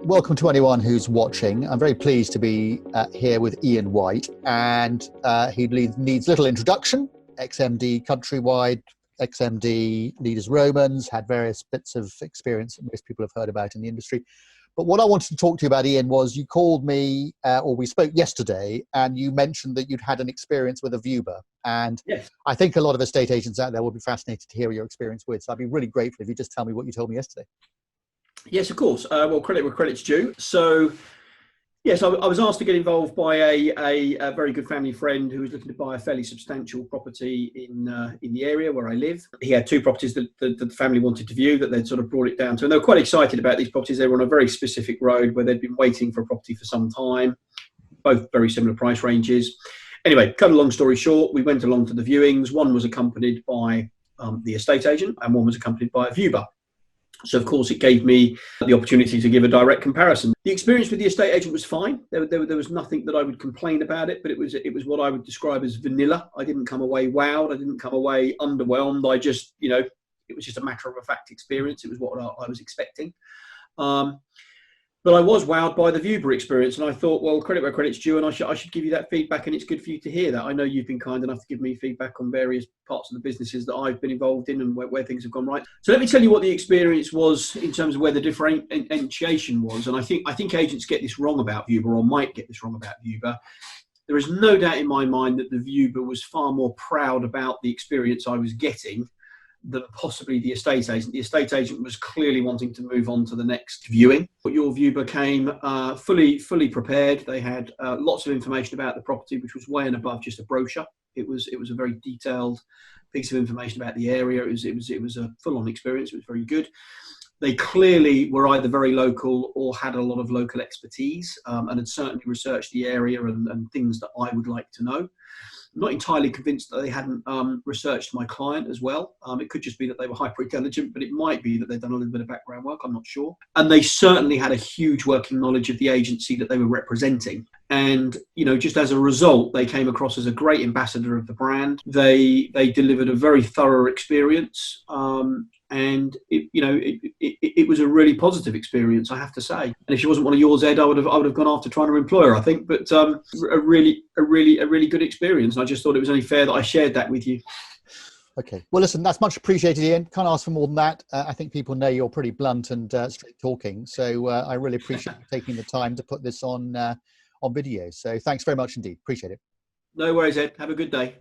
Welcome to anyone who's watching. I'm very pleased to be here with Iain White, and he needs little introduction. Ex-MD Countrywide, ex-MD Leaders Romans, had various bits of experience that most people have heard about in the industry. But what I wanted to talk to you about, Iain, was you called me, or we spoke yesterday, and you mentioned that you'd had an experience with a Viewber. And yes. I think a lot of estate agents out there will be fascinated to hear your experience with. So I'd be really grateful if you just tell me what you told me yesterday. Yes, of course. Well, credit where credit's due. So, yes, I was asked to get involved by a very good family friend who was looking to buy a fairly substantial property in the area where I live. He had two properties that the family wanted to view that they'd sort of brought it down to. And they were quite excited about these properties. They were on a very specific road where they'd been waiting for a property for some time, both very similar price ranges. Anyway, cut a long story short, we went along to the viewings. One was accompanied by the estate agent and one was accompanied by a Viewber. So, of course, it gave me the opportunity to give a direct comparison. The experience with the estate agent was fine. There was nothing that I would complain about it, but it was what I would describe as vanilla. I didn't come away wowed. I didn't come away underwhelmed. I just, it was just a matter of a fact experience. It was what I was expecting. But I was wowed by the Viewber experience, and I thought, well, credit where credit's due, and I should give you that feedback, and it's good for you to hear that. I know you've been kind enough to give me feedback on various parts of the businesses that I've been involved in and where things have gone right. So let me tell you what the experience was in terms of where the differentiation was. And I think agents get this wrong about Viewber, or might get this wrong about Viewber. There is no doubt in my mind that the Viewber was far more proud about the experience I was getting than possibly the estate agent. The estate agent was clearly wanting to move on to the next viewing. But your Viewber came fully prepared. They had lots of information about the property, which was way and above just a brochure. It was a very detailed piece of information about the area. It was a full-on experience. It was very good. They clearly were either very local or had a lot of local expertise, and had certainly researched the area and things that I would like to know. I'm not entirely convinced that they hadn't researched my client as well. It could just be that they were hyper intelligent, but it might be that they've done a little bit of background work. I'm not sure. And they certainly had a huge working knowledge of the agency that they were representing. And, just as a result, they came across as a great ambassador of the brand. They delivered a very thorough experience. And it was a really positive experience, I have to say. And if she wasn't one of yours, Ed, I would have gone after trying to employ her, I think. But a really good experience. And I just thought it was only fair that I shared that with you. Okay. Well, listen, that's much appreciated, Iain. Can't ask for more than that. I think people know you're pretty blunt and straight talking. So I really appreciate you taking the time to put this on video. So thanks very much indeed. Appreciate it. No worries, Ed. Have a good day.